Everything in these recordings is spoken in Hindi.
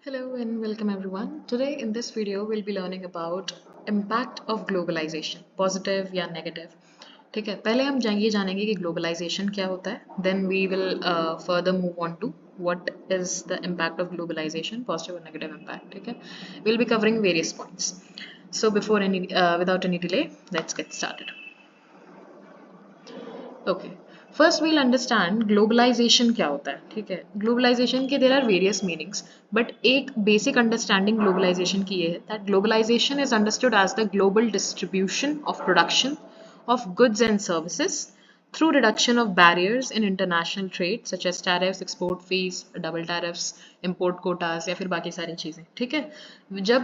Hello and welcome everyone. Today in this video we'll be learning about impact of globalization, positive या negative. ठीक है, पहले हम ये जानेंगे कि globalization क्या होता है. Then we will further move on to what is the impact of globalization, positive or negative impact. ठीक है, we'll be covering various points. So without any delay, let's get started. Okay, first we'll understand globalisation क्या होता है. ठीक है, ग्लोबलाइजेशन के there are various meanings, but एक बेसिक अंडरस्टैंडिंग ग्लोबलाइजेशन की ये है that globalisation is understood as the global distribution of production of goods and services through reduction of barriers in international trade such as tariffs, export fees, double tariffs, import quotas या फिर बाकी सारी चीज़ें. ठीक है, जब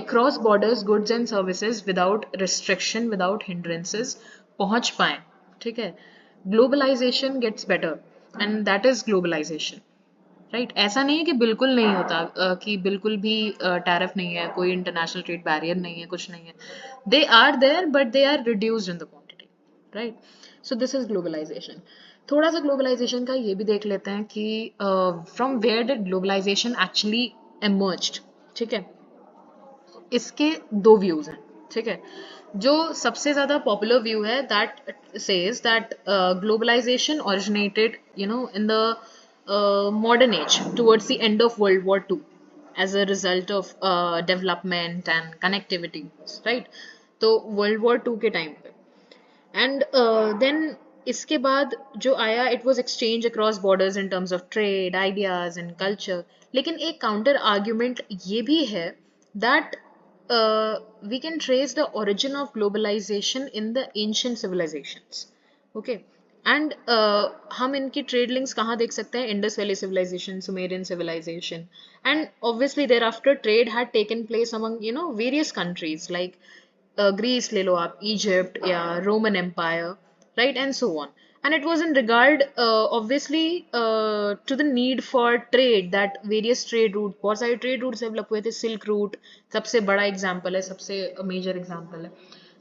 across borders goods and services without restriction, without hindrances पहुंच पाएं. ठीक है, globalisation gets better and that is globalisation. Right, ऐसा नहीं है कि बिल्कुल नहीं होता, कि बिल्कुल भी टैरिफ नहीं है, कोई इंटरनेशनल ट्रेड बैरियर नहीं है, कुछ नहीं है. They are there but they are reduced in the quantity. Right, so this is globalisation. थोड़ा सा ग्लोबलाइजेशन का ये भी देख लेते हैं कि from where did globalisation actually emerged. ठीक है, इसके दो व्यूज हैं. ठीक है, जो सबसे ज्यादा पॉपुलर व्यू है that says that globalisation originated in the modern age towards the end of world war two as a result of development and connectivity. Right, तो वर्ल्ड वॉर टू के टाइम पे एंड देन इसके बाद जो आया it was exchange across borders in terms of trade, ideas and culture. लेकिन एक काउंटर आर्ग्यूमेंट ये भी है that we can trace the origin of globalization in the ancient civilizations. Okay, and हम इनकी ट्रेड लिंक्स कहाँ देख सकते हैं? Indus valley civilisation, Sumerian civilisation, and obviously thereafter trade had taken place among various countries like Greece ले लो आप, इजिप्ट या Roman empire, right, and so on. And it was in regard obviously to the need for trade that various trade route, बहुत सारे trade routes develop हुए थे. सिल्क रूट सबसे बड़ा एग्जाम्पल है, सबसे मेजर एग्जाम्पल है.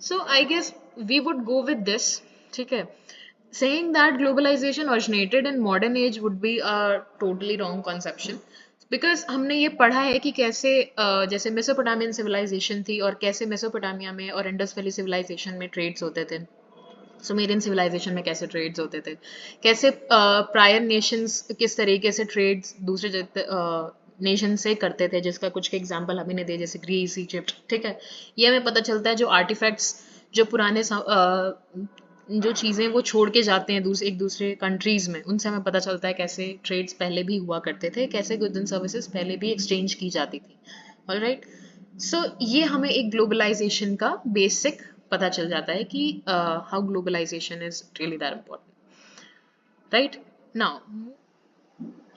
So I guess we would go with this. ठीक है, saying that globalization originated in modern age would be a totally wrong conception. Because हमने ये पढ़ा है कि कैसे जैसे मेसोपोटामियन सिविलाइजेशन थी और कैसे मेसोपोटामिया में और इंडस वैली सिविलाइजेशन में ट्रेड्स होते थे, सुमेरियन सिविलाइजेशन में कैसे ट्रेड्स होते थे, कैसे प्रायर नेशंस किस तरीके से ट्रेड्स दूसरे नेशन से करते थे, जिसका कुछ के एग्जांपल अभी ने दिए जैसे ग्रीस, इजिप्ट. ठीक है, ये हमें पता चलता है. जो आर्टिफैक्ट्स, जो पुराने जो चीज़ें वो छोड़ के जाते हैं एक दूसरे कंट्रीज में, उनसे हमें पता चलता है कैसे ट्रेड्स पहले भी हुआ करते थे, कैसे गुड्स एंड सर्विसेज पहले भी एक्सचेंज की जाती थी. ऑलराइट, सो ये हमें एक ग्लोबलाइजेशन का बेसिक पता चल जाता है कि how globalisation is really that important. Right,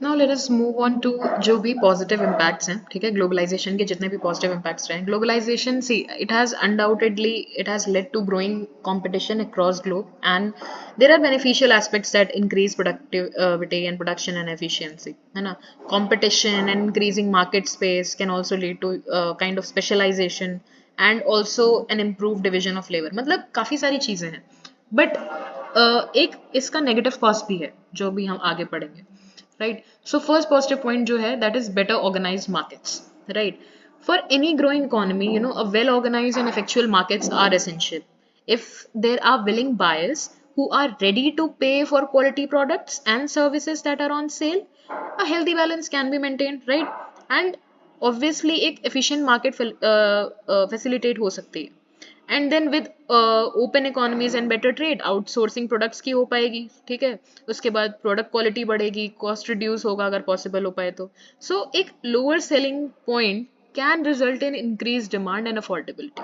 now let us move on to जो भी पॉजिटिव इम्पैक्ट्स हैं. ठीक है, ग्लोबलाइजेशन के जितने भी पॉजिटिव इम्पैक्ट्स रहे, globalisation see it has undoubtedly it has led to growing competition across globe and there are beneficial aspects that increase productivity and production and efficiency, है ना. competition and increasing market space can also lead to kind of specialization and also an improved division of labor. मतलब काफी सारी चीजें हैं, बट एक इसका नेगेटिव कॉस्ट भी है जो भी हम आगे पढ़ेंगे. Right, so first positive point जो है that is better organised markets. Right, for any growing economy, a well organized and effectual markets are essential. If there are willing buyers who are ready to pay for quality products and services that are on sale, a healthy balance can be maintained, right? And obviously एक efficient market facilitate हो सकती है. And then with open economies and better trade, outsourcing products की हो पाएगी. ठीक है, उसके बाद प्रोडक्ट क्वालिटी बढ़ेगी, कॉस्ट रिड्यूस होगा अगर पॉसिबल हो पाए तो. सो एक lower selling point can result in increase demand and affordability.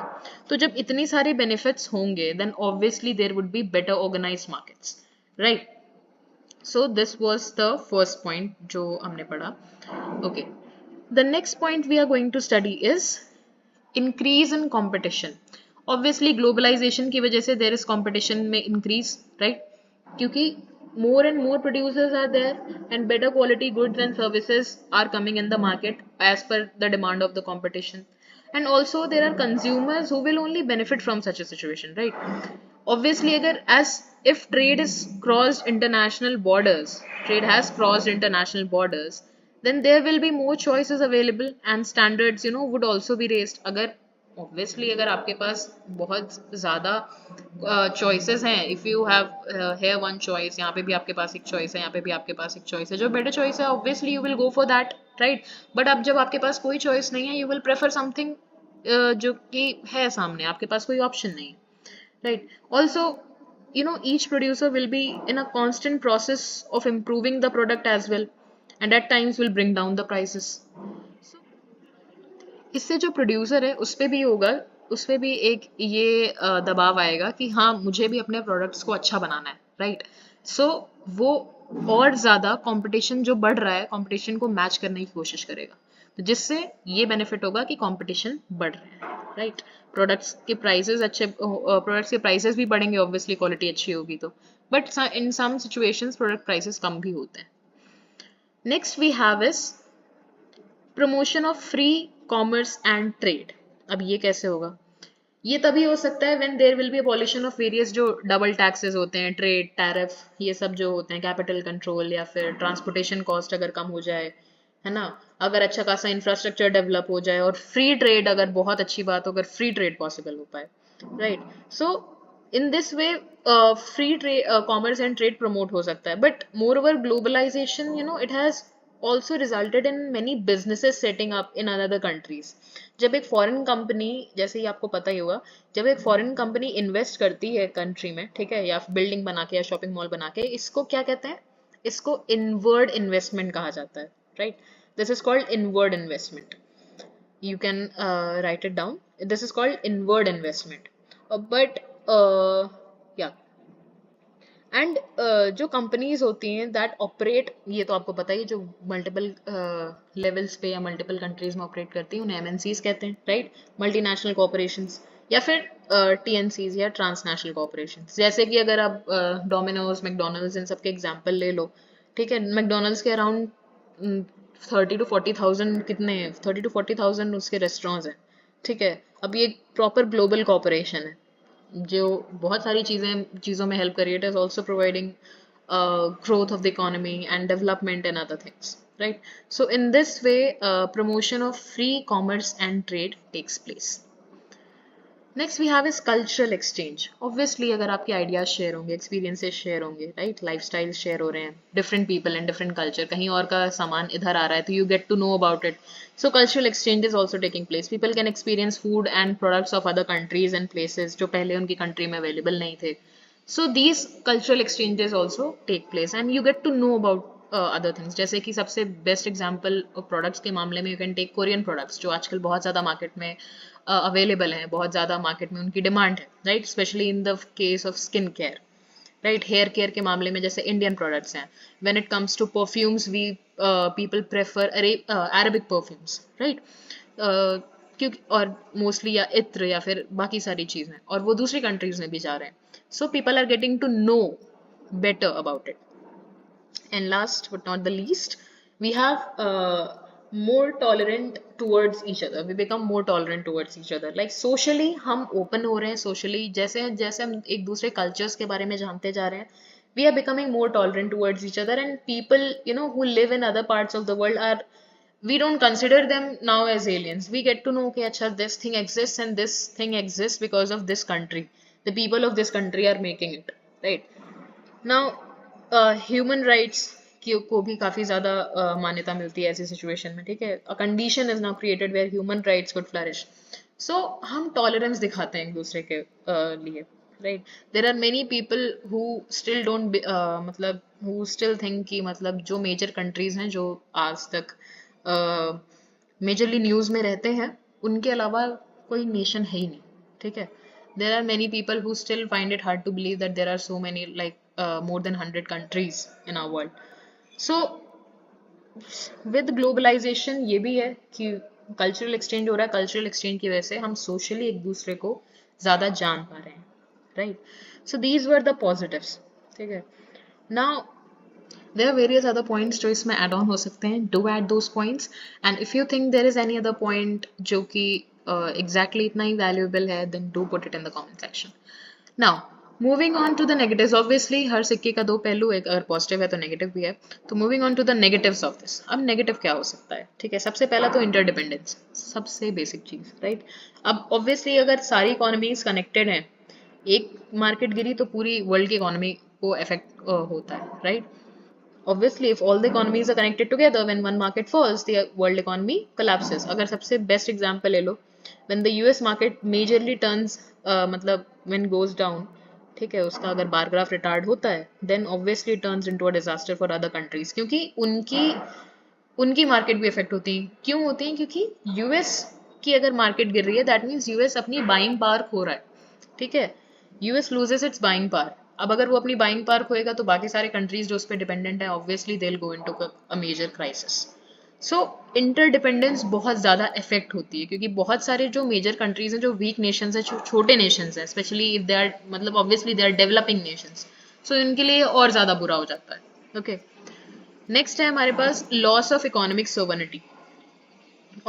तो जब इतनी सारे बेनिफिट्स होंगे then obviously there would be better organised markets. Right, so this was the first point जो हमने पढ़ा. Okay, the next point we are going to study is increase in competition. Obviously globalisation की वजह से देयर इज कॉम्पिटिशन में इंक्रीज, राइट, क्योंकि more and more producers are there and better quality goods and services are coming in the market as per the demand of the competition. And also there are consumers who will only benefit from such a situation, right? Obviously agar as if trade is crossed international borders, trade has crossed international borders, then there will be more choices available and standards would also be raised. अगर obviously अगर आपके पास बहुत ज़्यादा choices हैं, if you have here one choice, यहाँ पे भी आपके पास एक choice है, यहाँ पे भी आपके पास एक choice है, जो better choice है obviously you will go for that, right? But अब जब आपके पास कोई choice नहीं है, you will prefer something जो कि है सामने, आपके पास कोई option नहीं है, right? Also each producer will be in a constant process of improving the product as well, and at times will bring down the prices. So इससे जो प्रोड्यूसर है उस पे भी होगा, उस पे भी एक ये दबाव आएगा कि हाँ मुझे भी अपने प्रोडक्ट्स को अच्छा बनाना है, राइट? सो वो और ज़्यादा कंपटीशन जो बढ़ रहा है, कंपटीशन को मैच करने की कोशिश करेगा, तो जिससे ये बेनिफिट होगा कि कंपटीशन बढ़ रहा है, राइट? प्रोडक्ट्स के प्राइसेस अच्छे, प्रोडक्ट्स के प्राइसेस भी बढ़ेंगे ऑब्वियसली, क्वालिटी अच्छी होगी तो, but in some situations product prices कम भी होते हैं. Next we have is promotion of free commerce and trade. अब ये कैसे होगा? ये तभी हो सकता है when there will be abolition of various जो डबल टैक्सेस होते हैं, ट्रेड टैरिफ, ये सब जो होते हैं, कैपिटल कंट्रोल या फिर ट्रांसपोर्टेशन कॉस्ट अगर कम हो जाए, है ना, अगर अच्छा खासा इंफ्रास्ट्रक्चर डेवलप हो जाए, और फ्री ट्रेड अगर बहुत अच्छी बात हो, अगर फ्री ट्रेड पॉसिबल हो पाए, right? So in this way free trade commerce and trade promote हो सकता है. But moreover globalisation it has also resulted in many businesses setting up in other countries. जब एक फॉरेन कंपनी, जैसे ही आपको पता ही होगा, जब एक फॉरेन कंपनी इन्वेस्ट करती है कंट्री में, ठीक है, या बिल्डिंग बना के या शॉपिंग मॉल बना के, इसको क्या कहते हैं? इसको इनवर्ड इन्वेस्टमेंट कहा जाता है, right? This is called inward investment. You can write it down. This is called inward investment. But yeah, and जो कंपनीज होती हैं दैट ऑपरेट, ये तो आपको पता ही, जो मल्टीपल लेवल्स पे या मल्टीपल कंट्रीज में ऑपरेट करती हैं, उन्हें एमएनसीज कहते हैं, राइट? मल्टीनेशनल कॉर्पोरेशंस या फिर टीएनसीज या ट्रांसनेशनल कॉर्पोरेशंस. जैसे कि अगर आप डोमिनोज, मैकडोनल्ड्स, इन सब के एग्जांपल ले लो, ठीक है, मैकडोनल्ड्स के अराउंड 30,000 to 40,000 कितने 30,000 to 40,000 उसके रेस्टोरेंट्स हैं, ठीक है. अब ये प्रॉपर ग्लोबल कॉर्पोरेशन है जो बहुत सारी चीज़ों में हेल्प कर रही है. It is also providing growth of the economy and development and other things, right? So in this way promotion of free commerce and trade takes place. Next we have is cultural exchange. Obviously अगर आपके आइडियाज शेयर होंगे, एक्सपीरियंसेस शेयर होंगे, राइट, लाइफस्टाइल शेयर हो रहे हैं, different people and different culture, कहीं और का सामान इधर आ रहा है तो you get to know about it. So cultural exchange is also taking place. People can experience food and products of other countries and places जो पहले उनकी country में available नहीं थे. So these cultural exchanges also take place and you get to know about other things. जैसे कि सबसे best example products के मामले में you can take Korean products जो आजकल बहुत ज़्यादा market में available हैं, बहुत ज़्यादा market में उनकी demand है, right? Especially in the case of skin care. Right, hair care के मामले में जैसे इंडियन प्रोडक्ट्स हैं. When it comes to perfumes we people prefer Arabic perfumes, right? क्योंकि और मोस्टली या इत्र या फिर बाकी सारी चीज़ें, और वो दूसरी कंट्रीज में भी जा रहे हैं. So people are getting to know better about it. And last but not the least we have more tolerant towards each other. We become more tolerant towards each other. Like socially हम open हो रहे हैं, socially जैसे जैसे हम एक दूसरे cultures के बारे में जानते जा रहे हैं, we are becoming more tolerant towards each other. And people who live in other parts of the world are, we don't consider them now as aliens. We get to know कि अच्छा this thing exists and this thing exists because of this country. The people of this country are making it, right? Now human rights को भी काफी ज्यादा मान्यता मिलती है ऐसी सिचुएशन में, ठीक है. A condition is now created where human rights could flourish. So हम टॉलरेंस दिखाते हैं एक दूसरे के लिए, right? There are many people who still don't मतलब हु स्टिल थिंक कि मतलब जो मेजर कंट्रीज हैं जो आज तक मेजरली न्यूज में रहते हैं, उनके अलावा कोई नेशन है ही नहीं, ठीक है. There are many people who still find it hard to believe that there are so many like more than 100 countries in our world. So with globalization ये भी है कि कल्चरल एक्सचेंज हो रहा है. कल्चरल एक्सचेंज की वजह से हम सोशली एक दूसरे को ज़्यादा जान पा रहे हैं, right? So these were the positives, ठीक है. Now there are various other points जो इसमें add on हो सकते हैं. Do add those points, and if you think there is any other point जो कि exactly इतना ही valuable है, then do put it in the comment section. Now moving on to the negatives, obviously हर सिक्के का दो पहलू, एक अगर पॉजिटिव है तो नेगेटिव भी है। तो moving on to the negatives of this, अब नेगेटिव क्या हो सकता है, ठीक है। सबसे पहला तो इंटरडिपेंडेंस, सबसे बेसिक चीज, राइट। अब ऑब्वियसली अगर सारी इकोनॉमीज कनेक्टेड हैं, एक मार्केट गिरी तो पूरी वर्ल्ड की इकोनॉमी को इफेक्ट होता है, right. Obviously, if all the economies are connected together, when one market falls, the world economy collapses. अगर सबसे best example ले लो, when the US market majorly turns, मतलब when goes down, ठीक है, उसका अगर बार ग्राफ रिटार्ड होता है, then obviously it turns into a disaster for other countries, क्योंकि उनकी उनकी मार्केट भी इफेक्ट होती है। क्यों होती है? क्योंकि यूएस की अगर मार्केट गिर रही है, दैट मीन्स यूएस अपनी बाइंग पावर खो रहा है, ठीक है। US loses it's buying power. अब अगर वो अपनी बाइंग पावर खोएगा तो बाकी सारे कंट्रीज जो उस पर डिपेंडेंट है, obviously they will go into a major crisis. So interdependence बहुत ज़्यादा इफेक्ट होती है, क्योंकि बहुत सारे जो मेजर कंट्रीज हैं, जो वीक नेशंस हैं, छोटे नेशंस हैं, स्पेशली इफ दे आर, मतलब obviously they are developing nations, so इनके लिए और ज़्यादा बुरा हो जाता है। ओके, नेक्स्ट है हमारे पास loss of economic sovereignty.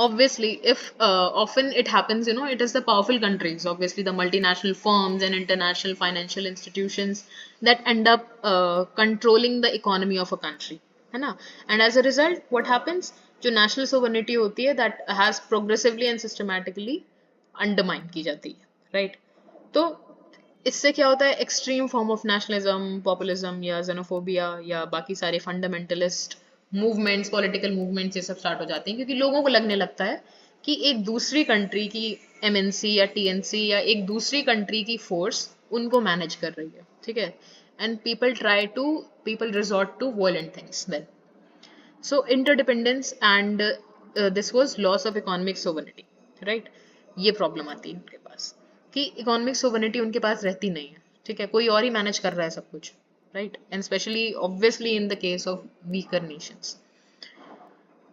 Obviously, if often it happens, it is the powerful countries, obviously the multinational firms and international financial institutions that end up controlling the economy of a country, है ना। And as a result, what happens? जो national sovereignty होती है, that has progressively and systematically undermined की जाती है, right? तो इससे क्या होता है? Extreme form of nationalism, populism या जेनोफोबिया या बाकी सारे फंडामेंटलिस्ट मूवमेंट्स, पॉलिटिकल मूवमेंट्स, ये सब स्टार्ट हो जाते हैं, क्योंकि लोगों को लगने लगता है कि एक दूसरी कंट्री की एमएनसी या टीएनसी या एक दूसरी कंट्री की फोर्स उनको मैनेज कर रही है, ठीक है। And people resort to violent things then. So interdependence and this was loss of economic sovereignty, right. ये प्रॉब्लम आती है उनके पास कि इकोनॉमिक सोवर्निटी उनके पास रहती नहीं है, ठीक है, कोई और ही मैनेज कर रहा है सब कुछ, right. And especially obviously in the case of weaker nations.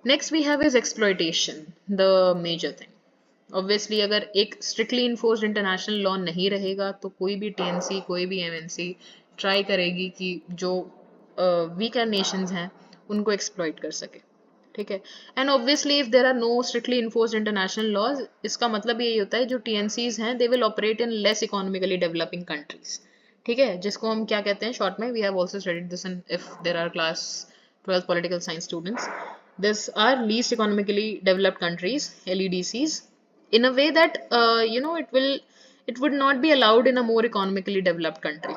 Next we have is exploitation, the major thing. Obviously अगर एक स्ट्रिक्टली इन्फोर्स्ड इंटरनेशनल लॉ नहीं रहेगा तो कोई भी टीएनसी, कोई भी एमएनसी ट्राई करेगी कि जो वीकर नेशंस हैं उनको एक्सप्लॉइट कर सके, ठीक है। And obviously if there are no strictly enforced international laws, इसका मतलब यही होता है जो टीएनसीज हैं, they will operate in less economically developing countries, ठीक है, जिसको हम क्या कहते हैं शॉर्ट में, we have also studied this in, if there are class 12th political science students, this are least economically developed countries, LEDCs, in a way that it would not be allowed in a more economically developed country.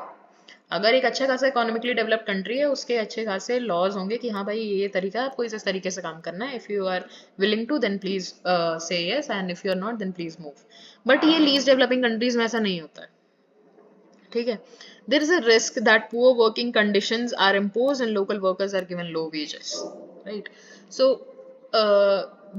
अगर एक अच्छा खासा इकोनॉमिकली डेवलप्ड कंट्री है, उसके अच्छे खासे लॉज होंगे कि हाँ भाई ये तरीका है, आपको इस तरीके से काम करना है, if you are willing to then please say yes, and if you are not then please move. But ये लीस्ट डेवलपिंग कंट्रीज में ऐसा नहीं होता है, ठीक है। There is a risk that poor working conditions are imposed and local workers are given low wages, right. So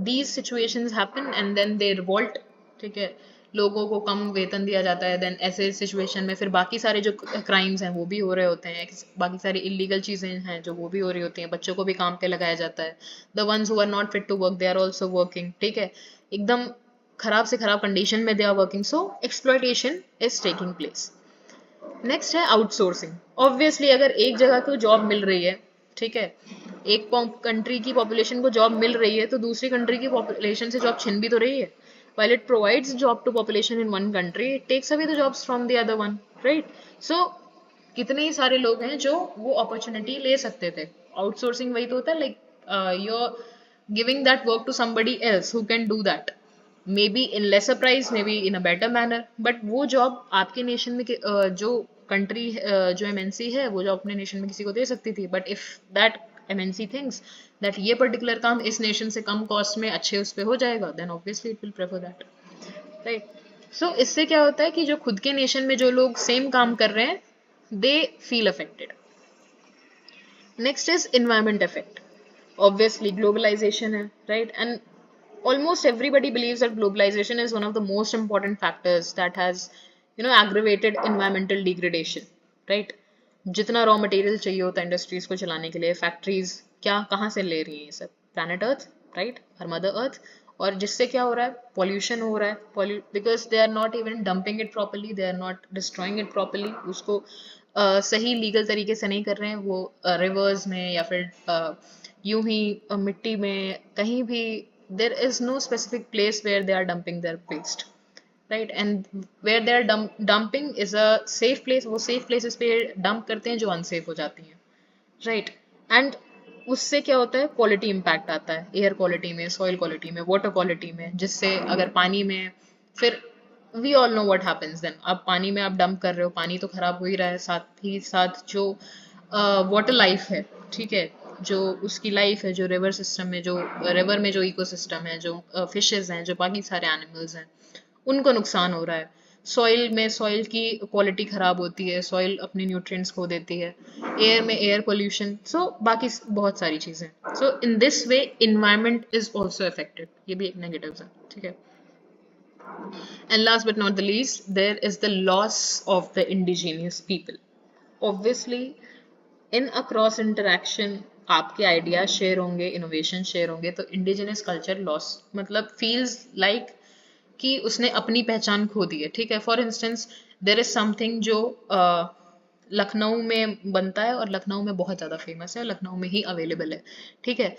these situations happen and then they revolt, ठीक है, लोगों को कम वेतन दिया जाता है, देन ऐसे सिचुएशन में फिर बाकी सारे जो क्राइम्स हैं वो भी हो रहे होते हैं, बाकी सारी इलीगल चीज़ें हैं जो वो भी हो रही होती हैं, बच्चों को भी काम पे लगाया जाता है, the ones who are not fit to work they are also working, ठीक है, एकदम खराब से खराब कंडीशन में they are working, so exploitation is taking place. Next है आउटसोर्सिंग। ऑब्वियसली अगर एक जगह को जॉब मिल रही है, ठीक है, एक कंट्री की पॉपुलेशन को जॉब मिल रही है, तो दूसरी कंट्री की पॉपुलेशन से जॉब छिन भी तो रही है। While it provides job to population in one country, it takes away the jobs from the other one, right? So कितने ही सारे लोग हैं जो वो अपॉर्चुनिटी ले सकते थे। आउटसोर्सिंग वही तो होता है, like you're giving that work to somebody else who can do that, maybe in lesser price, maybe in a better manner, but वो जॉब आपके नेशन में जो कंट्री जो एमएनसी है वो जॉब अपने नेशन में किसी को दे सकती थी, but if that MNC thinks that ये पर्टिकुलर काम इस नेशन से कम कॉस्ट में अच्छे उस पे हो जाएगा, then obviously it will prefer that, right? So इससे क्या होता है कि जो खुद के नेशन में जो लोग सेम काम कर रहे हैं, they feel affected. Next is environment effect. Obviously globalization है, right? And almost everybody believes that globalization is one of the most important factors that has aggravated environmental degradation, right? जितना रॉ मटेरियल चाहिए होता है इंडस्ट्रीज को चलाने के लिए, फैक्ट्रीज क्या कहाँ से ले रही हैं ये सब, प्लैनेट अर्थ, राइट, और मदर अर्थ, और जिससे क्या हो रहा है, पॉल्यूशन हो रहा है, because they are not even dumping it properly, they are not destroying it properly, उसको सही लीगल तरीके से नहीं कर रहे हैं, वो रिवर्स में या फिर यूं ही मिट्टी में कहीं भी, there is no specific place where they are dumping their waste, right, and where they are dumping is a safe place, वो सेफ प्लेसेस पे डंप करते हैं जो अनसेफ हो जाती हैं, राइट। एंड उससे क्या होता है, क्वालिटी इम्पैक्ट आता है, एयर क्वालिटी में, सॉइल क्वालिटी में, वाटर क्वालिटी में, जिससे अगर पानी में फिर we all know what happens then. अब पानी में आप डंप कर रहे हो, पानी तो खराब हो ही रहा है, साथ ही साथ जो वाटर लाइफ है, ठीक है, जो उसकी लाइफ है, जो रिवर सिस्टम में, जो रिवर में जो इकोसिस्टम है, जो फिशेज हैं, जो बाकी सारे एनिमल्स हैं, उनको नुकसान हो रहा है। सॉइल में, सॉइल की क्वालिटी खराब होती है, सॉइल अपने न्यूट्रिएंट्स खो देती है, एयर में एयर पोल्यूशन, सो बाकी बहुत सारी चीजें। So in this way environment is also affected, ये भी एक नेगेटिव है, ठीक है। And last but not the least, there is the loss of the indigenous people. Obviously in a cross interaction आपके आइडियाज शेयर होंगे, इनोवेशन शेयर होंगे, तो इंडिजिनस कल्चर लॉस मतलब फील्स लाइक कि उसने अपनी पहचान खो दी है, ठीक है। For instance there is something जो लखनऊ में बनता है और लखनऊ में बहुत ज़्यादा फेमस है, लखनऊ में ही अवेलेबल है, ठीक है।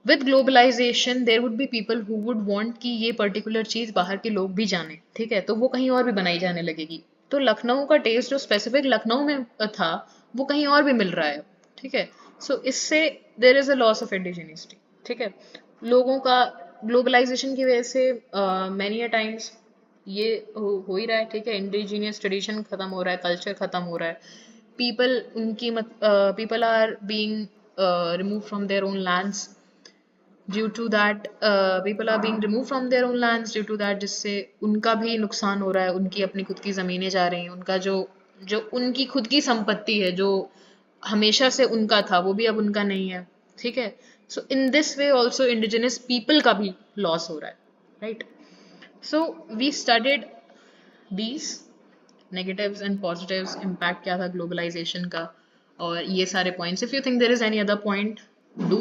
With globalization there would be people who would want कि ये पर्टिकुलर चीज़ बाहर के लोग भी जाने, ठीक है, तो वो कहीं और भी बनाई जाने लगेगी। तो लखनऊ का टेस्ट जो स्पेसिफिक लखनऊ में था, वो कहीं और भी मिल रहा है, ठीक है। सो इससे there is a loss of indigeneity, ठीक है। लोगों का ग्लोबलाइजेशन की वजह से मैनी अ टाइम्स ये हो ही रहा है, ठीक है। इंडिजीनियस ट्रेडिशन खत्म हो रहा है, कल्चर खत्म हो रहा है, पीपल उनकी people are being remove from their own lands due to that, people are being remove from their own lands due to that, जिससे उनका भी नुकसान हो रहा है, उनकी अपनी खुद की ज़मीनें जा रही हैं, उनका जो जो उनकी खुद की संपत्ति है, जो हमेशा से उनका था, वो भी अब उनका नहीं है, ठीक है। So in this way also indigenous people का भी लॉस हो रहा है, right. So we studied these negatives and positives, impact क्या था ग्लोबलाइजेशन का, और ये सारे points. If you think there is any other point, do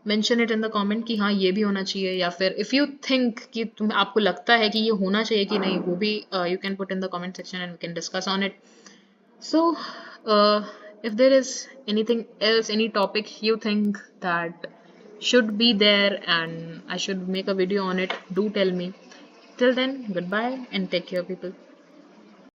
mention it in the comment कि हाँ ये भी होना चाहिए, या फिर इफ यू थिंक कि तुम आपको लगता है कि ये होना चाहिए कि नहीं, वो भी you can put in the comment section and we can discuss on it. So if there is anything else, any topic you think that should be there and I should make a video on it, do tell me. Till then, goodbye and take care, people.